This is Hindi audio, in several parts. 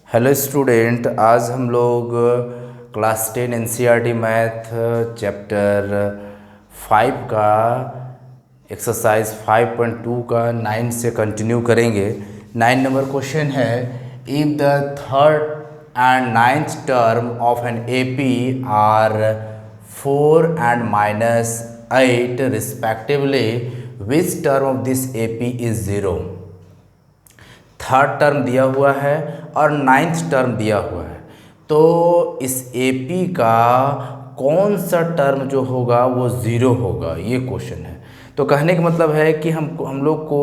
हेलो स्टूडेंट, आज हम लोग क्लास 10 एनसीईआरटी मैथ चैप्टर 5 का एक्सरसाइज 5.2 का 9 से कंटिन्यू करेंगे। 9 नंबर क्वेश्चन है, if the third and ninth term of an AP are 4 and -8 respectively, which term of this AP is 0। Third term दिया हुआ है और नाइन्थ टर्म दिया हुआ है, तो इस एपी का कौन सा टर्म जो होगा वो ज़ीरो होगा, ये क्वेश्चन है। तो कहने का मतलब है कि हम लोग को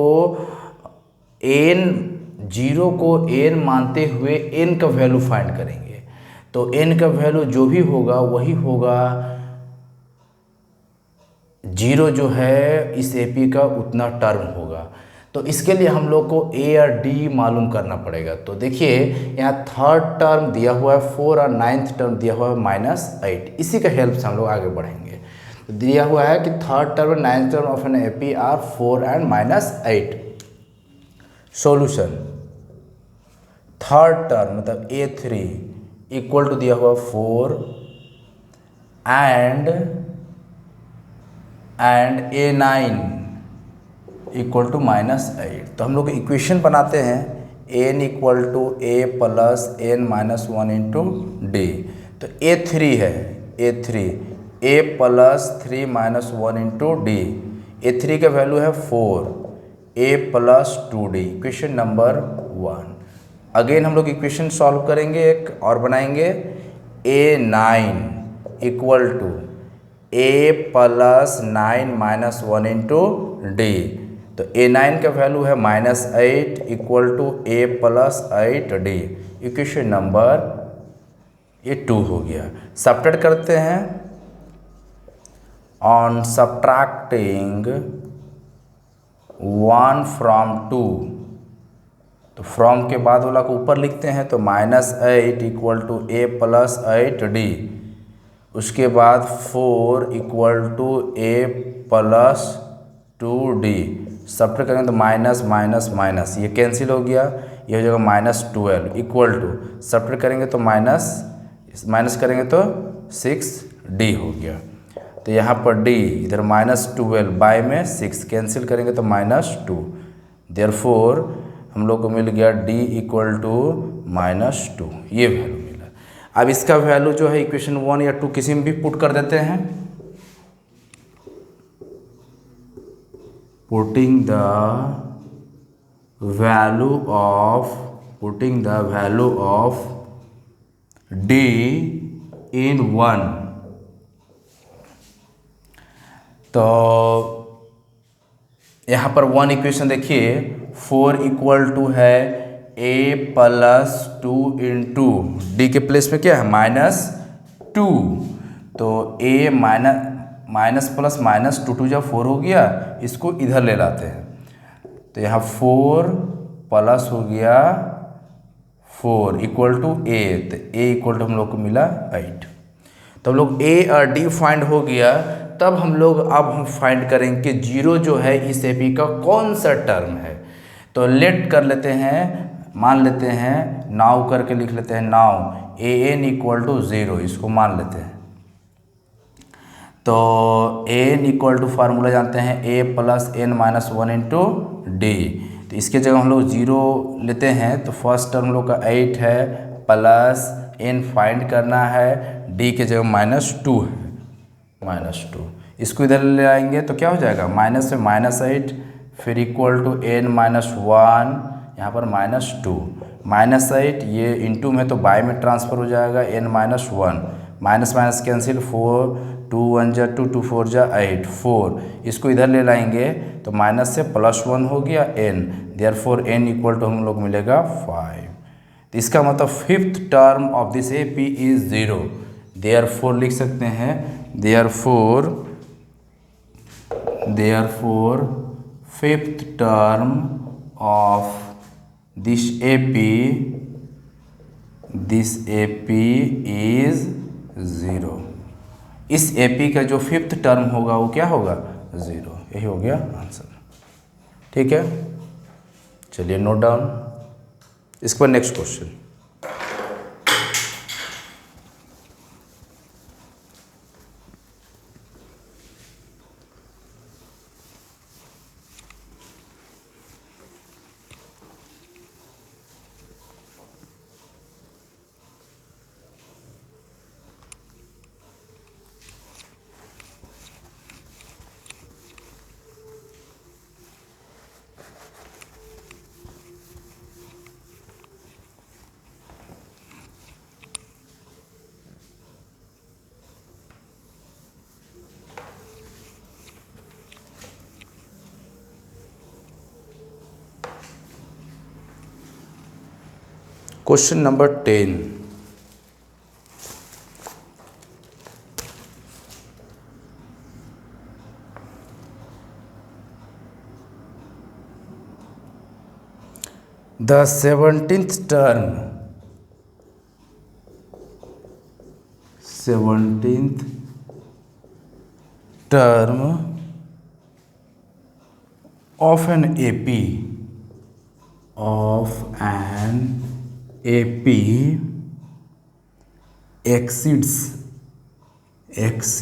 एन जीरो को एन मानते हुए एन का वैल्यू फाइंड करेंगे। तो एन का वैल्यू जो भी होगा वही होगा, जीरो जो है इस एपी का उतना टर्म होगा। तो इसके लिए हम लोग को ए और डी मालूम करना पड़ेगा। तो देखिए यहाँ थर्ड टर्म दिया हुआ है 4 और नाइन्थ टर्म दिया हुआ है -8। इसी का हेल्प से हम लोग आगे बढ़ेंगे। तो दिया हुआ है कि third term ninth term of an AP are 4 and -8। Solution, third term मतलब A3 इक्वल टू दिया हुआ 4 एंड A9 इक्वल टू -8। तो हम लोग इक्वेशन बनाते हैं n equal to a plus n minus 1 into d. तो A3 है, A3 a प्लस 3 माइनस 1 इंटू डी। A3 का वैल्यू है 4, a plus 2d, equation number 1। Again हम लोग इक्वेशन सॉल्व करेंगे, एक और बनाएंगे A9 equal to a plus 9 minus 1 into d. तो A9 का वैल्यू है -8 equal to a plus 8d, equation number ये 2 हो गया। सब्ट्रैक्ट करते हैं, ऑन सब्ट्रैक्टिंग 1 फ्रॉम 2, तो फ्रॉम के बाद वाला को ऊपर लिखते हैं, तो -8 equal to a plus 8d। उसके बाद 4 equal to a plus 2d। Subtract करेंगे तो माइनस माइनस माइनस ये कैंसिल हो गया, ये हो जाएगा -12 इक्वल टू, सब्ट्रैक्ट करेंगे तो माइनस करेंगे तो 6d हो गया। तो यहाँ पर d इधर -12 बाय में 6 कैंसिल करेंगे तो -2, देयरफॉर हम लोग को मिल गया d इक्वल टू -2, ये वैल्यू मिला। अब इसका वैल्यू जो है इक्वेशन 1 या 2 किसी में भी पुट कर देते हैं। putting the value of d in 1, तो यहाँ पर 1 इक्वेशन देखिए, 4 इक्वल टू है a प्लस 2 इंटू डी के प्लेस में क्या है -2, तो a माइनस प्लस -2 जब 4 हो गया, इसको इधर ले लाते हैं, तो यहाँ 4 प्लस हो गया 4 इक्वल टू a, तो a इक्वल टू हम लोग को मिला 8। तो हम लोग a और d फाइंड हो गया। तब हम लोग अब फाइंड करेंगे कि जीरो जो है इस एपी का कौन सा टर्म है। तो लेट कर लेते हैं, मान लेते हैं, नाउ करके लिख लेते हैं, नाउ an इक्वल टू 0, इसको मान लेते हैं। तो n इक्वल टू फार्मूला जानते हैं a plus n minus 1 into d. तो इसके जगह हम लोग 0 लेते हैं, तो फर्स्ट टर्म हम लोग का 8 है, प्लस n फाइंड करना है, d के जगह -2 है, -2, इसको इधर ले आएंगे तो क्या हो जाएगा, माइनस से -8, फिर इक्वल टू n माइनस 1, यहाँ पर -2, -8 ये इंटू में तो बाय में ट्रांसफ़र हो जाएगा, n minus 1, minus minus cancel, 4 2 1 जा 2 2 4 जा 8 4, इसको इधर ले लाएंगे तो माइनस से +1 हो गया n, therefore n equal to हम लोग मिलेगा 5। तो इसका मतलब fifth term of this AP is 0, therefore लिख सकते हैं, therefore fifth term of this AP is 0। इस एपी का जो फिफ्थ टर्म होगा वो क्या होगा, 0। यही हो गया आंसर। ठीक है, चलिए नोट डाउन। इसके बाद next question. Question number 10, the 17th term of an AP exceeds its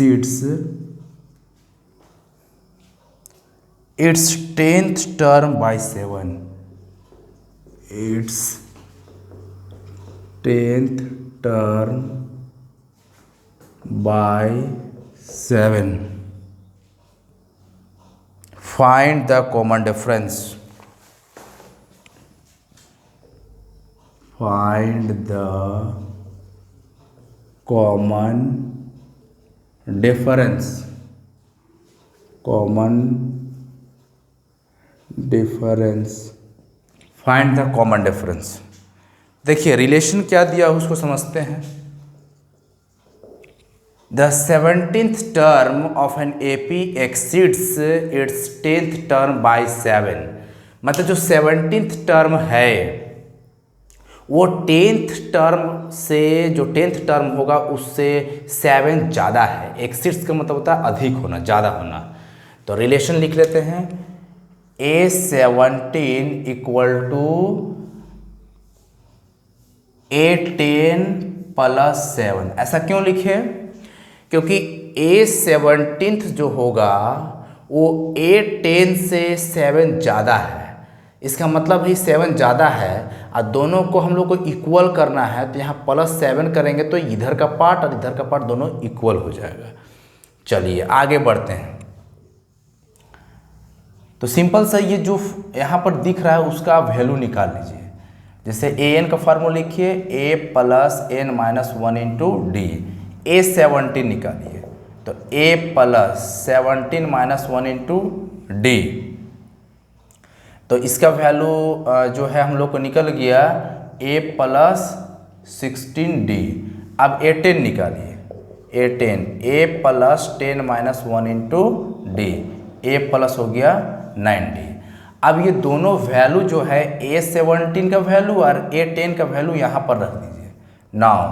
10th term by 7. Its 10th term by 7. Find the common difference. Find the common difference. Find the common difference. देखिए रिलेशन क्या दिया है उसको समझते हैं। The 17th term of an AP exceeds its 10th term by 7। मतलब जो 17th टर्म है वो 10th टर्म से, जो 10th टर्म होगा उससे 7 ज़्यादा है। एक्सीड्स का मतलब होता है अधिक होना, ज़्यादा होना। तो रिलेशन लिख लेते हैं, A17 equal to A10 plus 7। ऐसा क्यों लिखे? क्योंकि A17 जो होगा वो A10 से 7 ज़्यादा है। इसका मतलब ही 7 ज़्यादा है और दोनों को हम लोग को इक्वल करना है, तो यहाँ +7 करेंगे तो इधर का पार्ट और इधर का पार्ट दोनों इक्वल हो जाएगा। चलिए आगे बढ़ते हैं। तो सिंपल सा ये जो यहाँ पर दिख रहा है उसका वैल्यू निकाल लीजिए। जैसे an का फार्मूला लिखिए, a plus n minus 1 into D. A17 निकालिए तो a plus 17 minus 1 into d. तो इसका वैल्यू जो है हम लोग को निकल गया a प्लस 16d। अब A10 निकालिए, A10 a plus 10 minus 1 into d. a plus हो गया 9d। अब ये दोनों वैल्यू जो है A17 का वैल्यू और A10 का वैल्यू यहाँ पर रख दीजिए। नाउ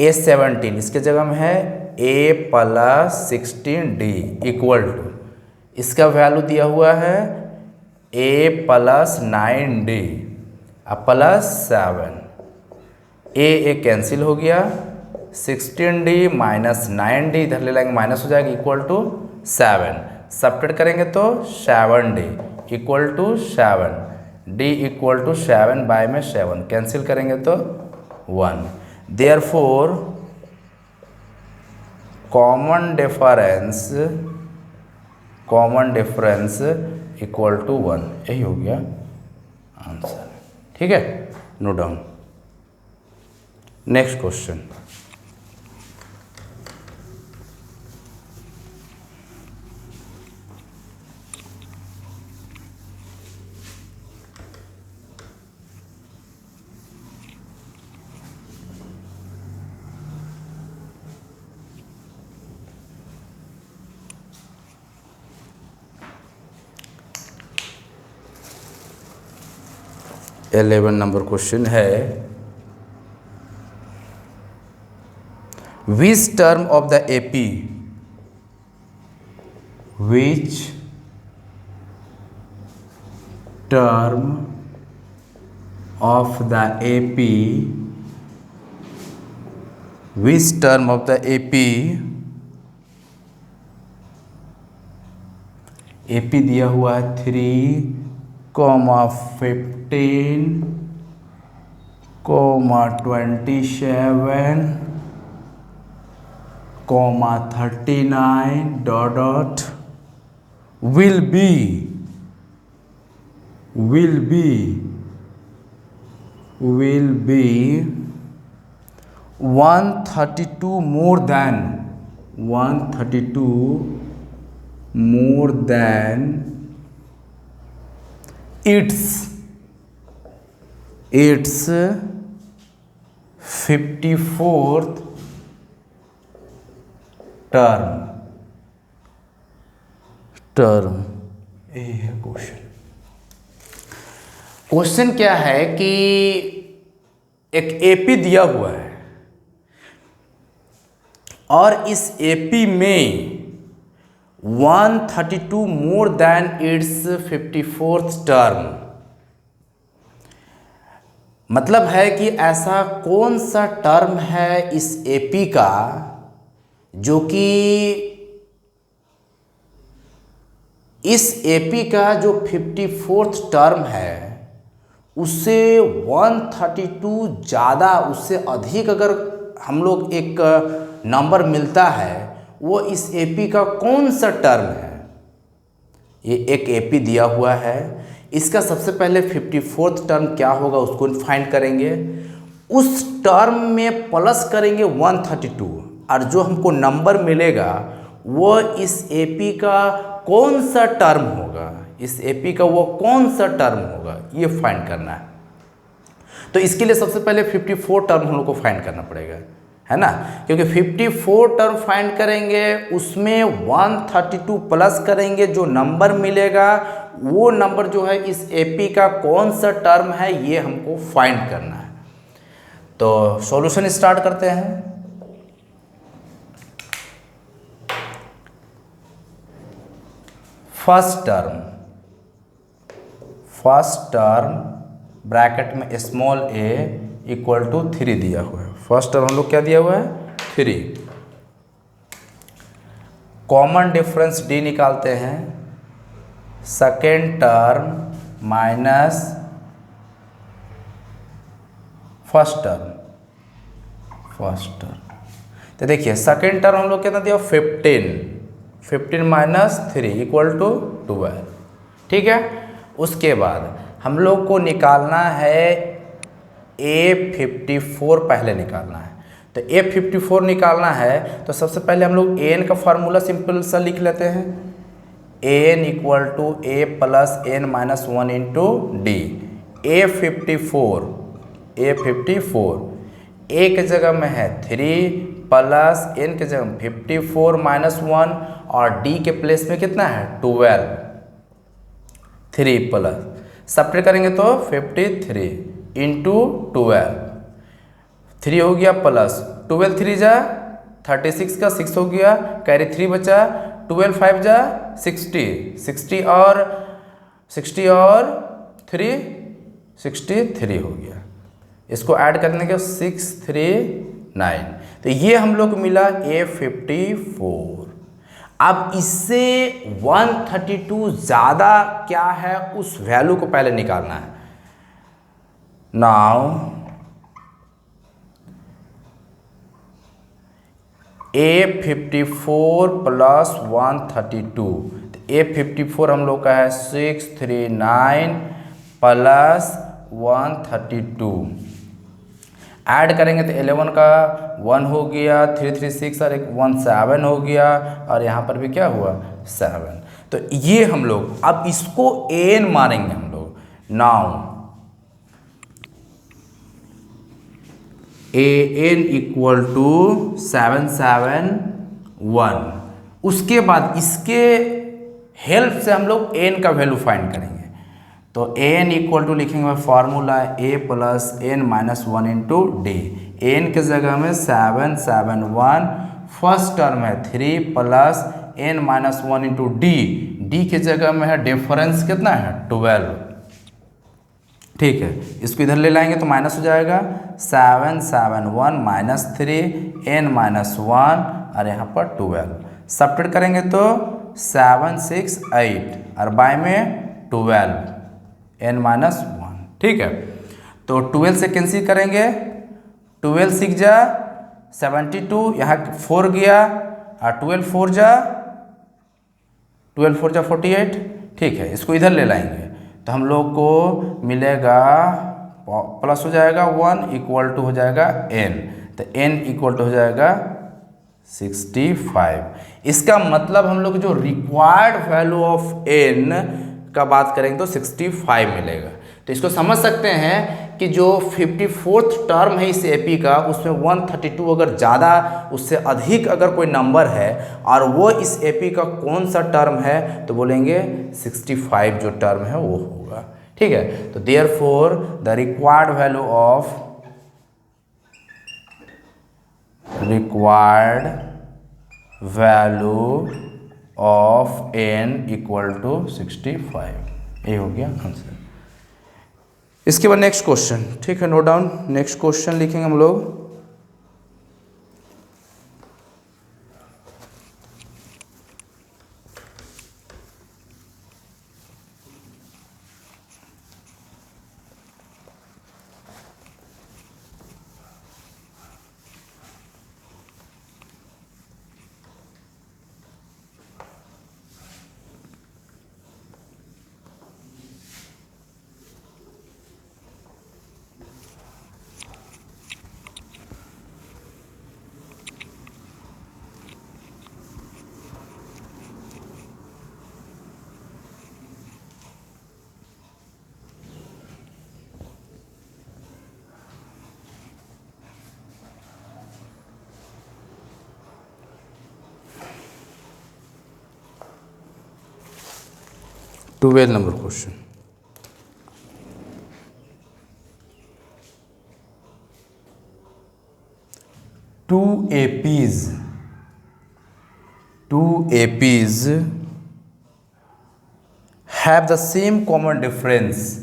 A17 इसके जगह में है a plus 16d equal to, इसका वैल्यू दिया हुआ है a प्लस 9d अब प्लस 7। a कैंसिल हो गया, 16d माइनस 9d इधर ले लेंगे माइनस हो जाएगा इक्वल टू 7। सब्ट्रैक्ट करेंगे तो 7d equal to 7, d equal to 7 by में 7 कैंसिल करेंगे तो 1। Therefore common difference equal to 1। यही हो गया आंसर। ठीक है, note down. Next question, eleven number question है, which term of the AP, which term of the AP, which term of the AP, AP दिया हुआ है 3, 15, 27, 39 dot will be 132 more than its it's 54th term. ये है क्वेश्चन क्या है कि एक एपी दिया हुआ है और इस एपी में 132 more than it's 54th term. मतलब है कि ऐसा कौन सा टर्म है इस एपी का जो कि इस एपी का जो 54th टर्म है उससे 132 ज़्यादा, उससे अधिक अगर हम लोग एक नंबर मिलता है, वो इस एपी का कौन सा टर्म है। ये एक एपी दिया हुआ है, इसका सबसे पहले 54th टर्म क्या होगा उसको फाइंड करेंगे, उस टर्म में प्लस करेंगे 132 और जो हमको नंबर मिलेगा वो इस एपी का कौन सा टर्म होगा, इस एपी का वो कौन सा टर्म होगा, ये फाइंड करना है। तो इसके लिए सबसे पहले 54 टर्म हम लोग को फाइंड करना पड़ेगा, है ना, क्योंकि 54 टर्म फाइंड करेंगे उसमें 132 प्लस करेंगे, जो नंबर मिलेगा वो नंबर जो है इस एपी का कौन सा टर्म है ये हमको फाइंड करना है। तो सॉल्यूशन स्टार्ट करते हैं। फर्स्ट टर्म ब्रैकेट में स्मॉल a इक्वल टू 3 दिया हुआ है। फर्स्ट टर्म हम लोग क्या दिया हुआ है 3। कॉमन डिफरेंस d निकालते हैं, second term minus first term. तो देखिए सेकेंड टर्म हम लोग कितना दिया 15 माइनस 3 इक्वल टू 12। ठीक है, उसके बाद हम लोग को निकालना है A54 पहले निकालना है। तो A54 निकालना है तो सबसे पहले हम लोग an का फार्मूला सिंपल सा लिख लेते हैं, an equal to a plus n minus 1 into d. A54 a के जगह में है 3 प्लस n के जगह 54 माइनस 1 और d के प्लेस में कितना है 12, 3 प्लस सब्ट्रैक्ट करेंगे तो 53 इंटू 12, 3 हो गया प्लस 12 3 जा 36 का 6 हो गया, कैरी 3 बचा, 12 5 जा 60 और 3 63 हो गया। इसको ऐड करने के 639। तो ये हम लोग मिला A54। अब इससे 132 ज़्यादा क्या है उस वैल्यू को पहले निकालना है। नाउ A54 प्लस 132, A54 हम लोग का है 639 प्लस 132, ऐड करेंगे तो 11 का 1 हो गया, 336 और एक 17 हो गया और यहाँ पर भी क्या हुआ 7। तो ये हम लोग अब इसको an मानेंगे हम लोग। Now an equal to 771। उसके बाद इसके हेल्प से हम लोग n का वैल्यू फाइंड करेंगे। तो an इक्वल टू लिखेंगे formula a plus n minus 1 into D. n के जगह में 771, फर्स्ट टर्म है 3 plus n minus 1 into D, D के जगह में है डिफरेंस कितना है 12। ठीक है, इसको इधर ले लाएंगे तो माइनस हो जाएगा 771 माइनस 3 n माइनस 1 और यहाँ पर 12, सब्ट्रैक्ट करेंगे तो 768 और बाय में 12 n माइनस 1। ठीक है, तो 12 से कैंसिल करेंगे, 12 6 जा 72, यहाँ 4 गया और 12 4 जा 48। ठीक है, इसको इधर ले लाएंगे तो हम लोग को मिलेगा प्लस हो जाएगा 1 इक्वल टू हो जाएगा n, तो n इक्वल टू हो जाएगा 65। इसका मतलब हम लोग जो रिक्वायर्ड वैल्यू ऑफ n का बात करेंगे तो 65 मिलेगा। तो इसको समझ सकते हैं कि जो 54th टर्म है इस एपी का, उसमें 132 अगर ज़्यादा उससे अधिक अगर कोई नंबर है और वो इस एपी का कौन सा टर्म है, तो बोलेंगे 65 जो टर्म है वो होगा। ठीक है, तो therefore the required value of n equal to 65, ये हो गया आंसर। इसके बाद नेक्स्ट क्वेश्चन, ठीक है, नोट डाउन। नेक्स्ट क्वेश्चन लिखेंगे हम लोग। Twelve number question, two APs have the same common difference,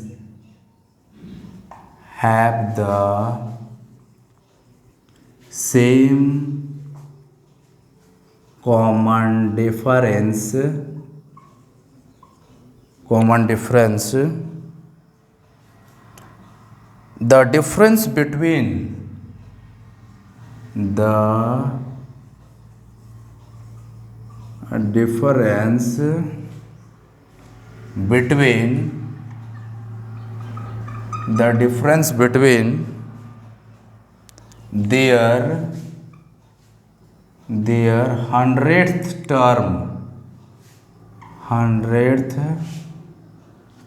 common difference. The difference between their hundredth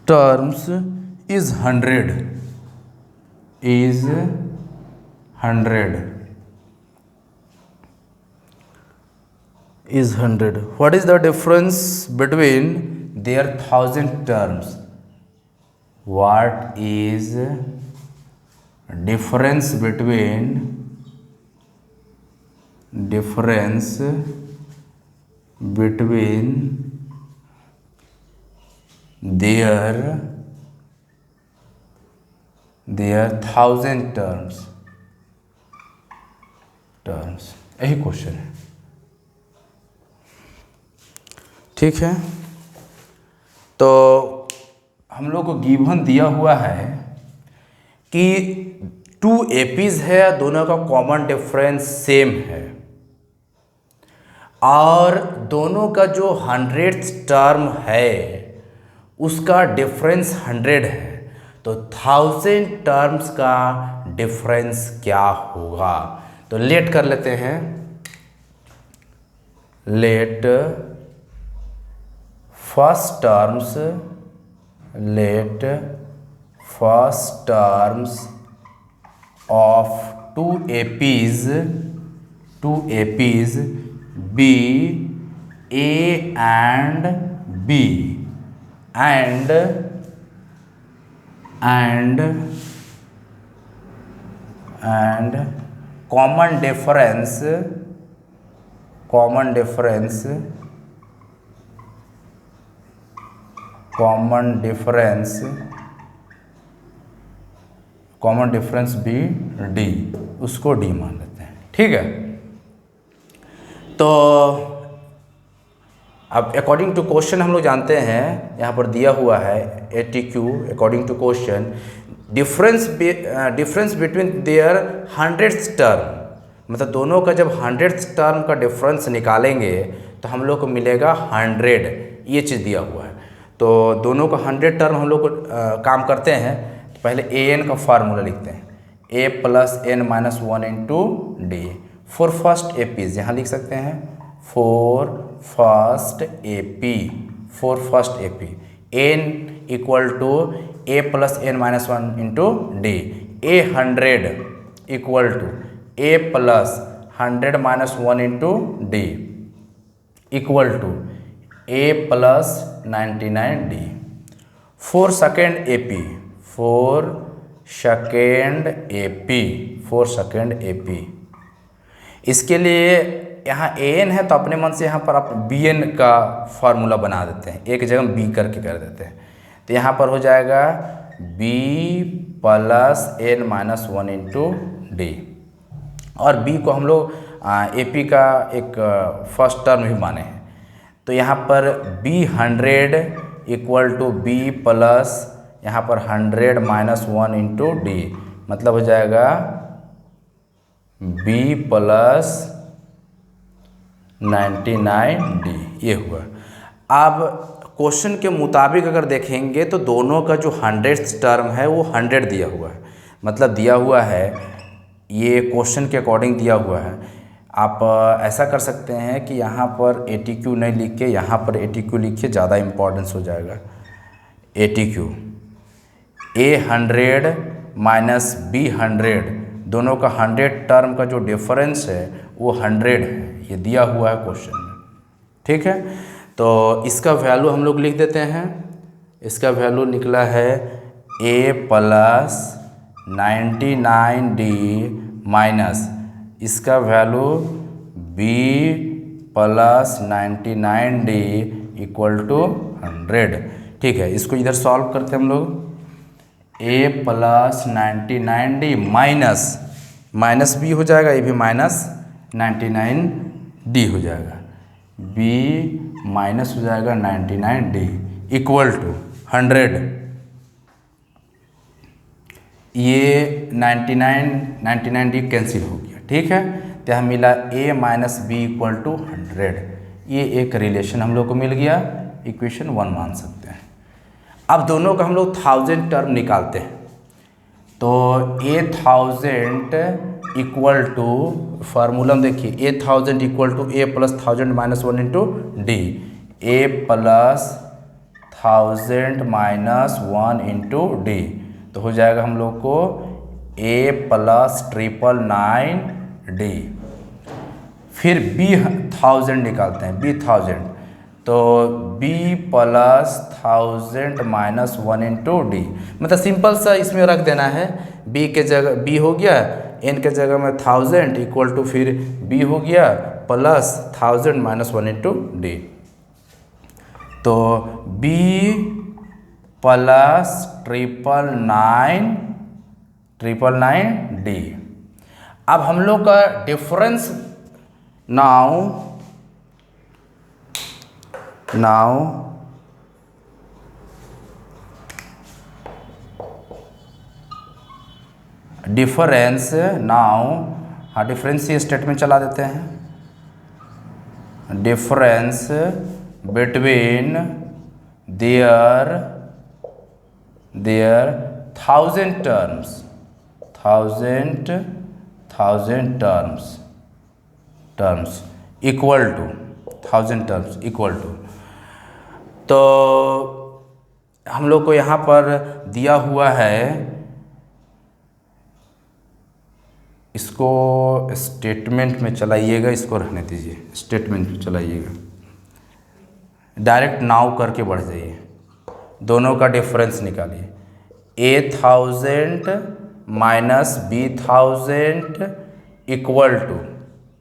terms is 100. What is the difference between their 1000 terms? What is difference between their 1000 terms? यही क्वेश्चन है। ठीक है, तो हम लोग को गिवन दिया हुआ है कि 2 एपीज है, दोनों का कॉमन डिफरेंस सेम है और दोनों का जो 100th टर्म है उसका डिफरेंस 100 है, तो 1000 टर्म्स का डिफरेंस क्या होगा? तो लेट कर लेते हैं। Let first terms of two APs B, A and B, and common difference B D, उसको D मान लेते हैं। ठीक है, तो अब अकॉर्डिंग टू क्वेश्चन हम लोग जानते हैं, यहाँ पर दिया हुआ है ATQ according to question, difference between their 100th term, मतलब दोनों का जब 100th टर्म का डिफरेंस निकालेंगे तो हम लोग को मिलेगा 100, ये चीज़ दिया हुआ है। तो दोनों का 100 टर्म हम लोग काम करते हैं, तो पहले an का फार्मूला लिखते हैं, a + n - 1 × d for first APs, यहाँ लिख सकते हैं for first AP n = a + n - 1 × d, a 100 equal to a plus 100 minus 1 into d equal to a plus 99 d. For second AP, for second AP इसके लिए यहाँ an है तो अपने मन से यहाँ पर आप bn का फार्मूला बना देते हैं, एक जगह b करके कर देते हैं। तो यहाँ पर हो जाएगा b plus n minus 1 into D, और b को हम लोग AP का एक फर्स्ट टर्म भी माने हैं। तो यहाँ पर b 100 equal to b plus यहाँ पर 100 माइनस 1 इंटू डी, मतलब हो जाएगा b प्लस 99 डी, ये हुआ। अब क्वेश्चन के मुताबिक अगर देखेंगे तो दोनों का जो 100th टर्म है वो 100 दिया हुआ है, मतलब दिया हुआ है, ये क्वेश्चन के अकॉर्डिंग दिया हुआ है। आप ऐसा कर सकते हैं कि यहाँ पर ATQ नहीं लिख के यहाँ पर ATQ लिखिए, ज़्यादा इम्पोर्टेंस हो जाएगा। ATQ A 100 माइनस B 100, दोनों का 100 टर्म का जो डिफरेंस है वो 100 है, ये दिया हुआ है क्वेश्चन में, ठीक है। तो इसका वैल्यू हम लोग लिख देते हैं, इसका वैल्यू निकला है a प्लस 99d माइनस इसका value b plus 99d equal to 100, ठीक है। इसको इधर सॉल्व करते हैं हम लोग, a plus 99d minus b हो जाएगा, ये भी माइनस 99d हो जाएगा, b माइनस हो जाएगा 99d इक्वल टू 100। ये 99d कैंसिल हो गया, ठीक है। तो यहाँ मिला a minus b equal to 100, ये एक रिलेशन हम लोग को मिल गया, इक्वेशन 1 मान सकते हैं। अब दोनों का हम लोग 1000 टर्म निकालते हैं, तो a1000 इक्वल टू फार्मूला में देखिए, a1000 equal to a plus 1000 minus 1 into d, a plus 1000 minus 1 into d, तो हो जाएगा हम लोग को a प्लस 999d। फिर b 1000 निकालते हैं, b 1000, तो b plus 1000 minus 1 into D, मतलब सिंपल सा इसमें रख देना है, b के जगह b हो गया, n के जगह में 1000 इक्वल टू फिर b हो गया प्लस 1000 माइनस 1 इंटू डी, तो b प्लस 999d। अब हम लोग का डिफरेंस नाउ डिफरेंस हाँ डिफरेंस स्टेटमेंट चला देते हैं, difference between their 1000 terms equal to 1000 terms equal to, तो हम लोग को यहाँ पर दिया हुआ है, इसको स्टेटमेंट में चलाइएगा, इसको रहने दीजिए, स्टेटमेंट में चलाइएगा, डायरेक्ट नाउ करके बढ़ जाइए, दोनों का डिफरेंस निकालिए, a1000 minus b1000 equal to,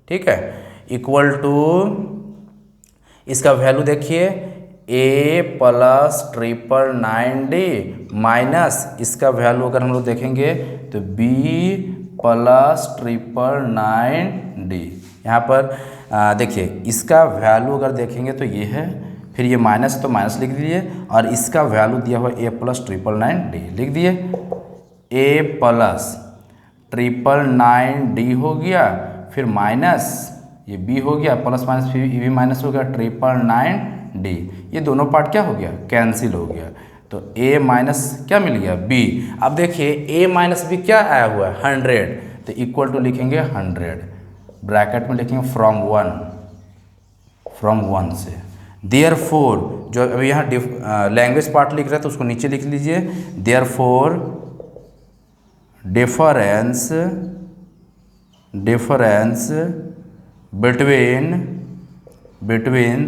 ठीक है, इक्वल टू इसका वैल्यू देखिए a प्लस 999d माइनस इसका वैल्यू अगर हम लोग देखेंगे तो b प्लस 999d। यहाँ पर देखिए इसका वैल्यू अगर देखेंगे तो ये है, फिर ये माइनस तो माइनस लिख दीजिए, और इसका वैल्यू दिया हुआ a प्लस 999d लिख दिए, a प्लस 999d हो गया, फिर माइनस ये b हो गया, प्लस माइनस फिर ये भी माइनस हो गया 999d, ये दोनों पार्ट क्या हो गया, कैंसिल हो गया, तो a माइनस क्या मिल गया b। अब देखिए a माइनस b क्या आया हुआ है 100, तो इक्वल टू लिखेंगे 100, ब्रैकेट में लिखेंगे फ्रॉम वन से, देयरफॉर जो अभी यहाँ लैंग्वेज पार्ट लिख रहे हैं तो उसको नीचे लिख लीजिए, therefore difference between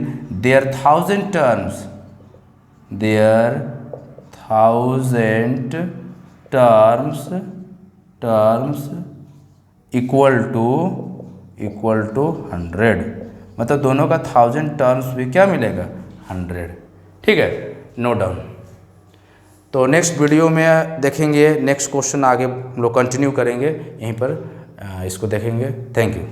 their 1000 terms, equal to 100, मतलब दोनों का 1000 टर्म्स भी क्या मिलेगा 100। ठीक है, नोट डाउन। तो नेक्स्ट वीडियो में देखेंगे, नेक्स्ट क्वेश्चन आगे हम लोग कंटिन्यू करेंगे, यहीं पर इसको देखेंगे। Thank you.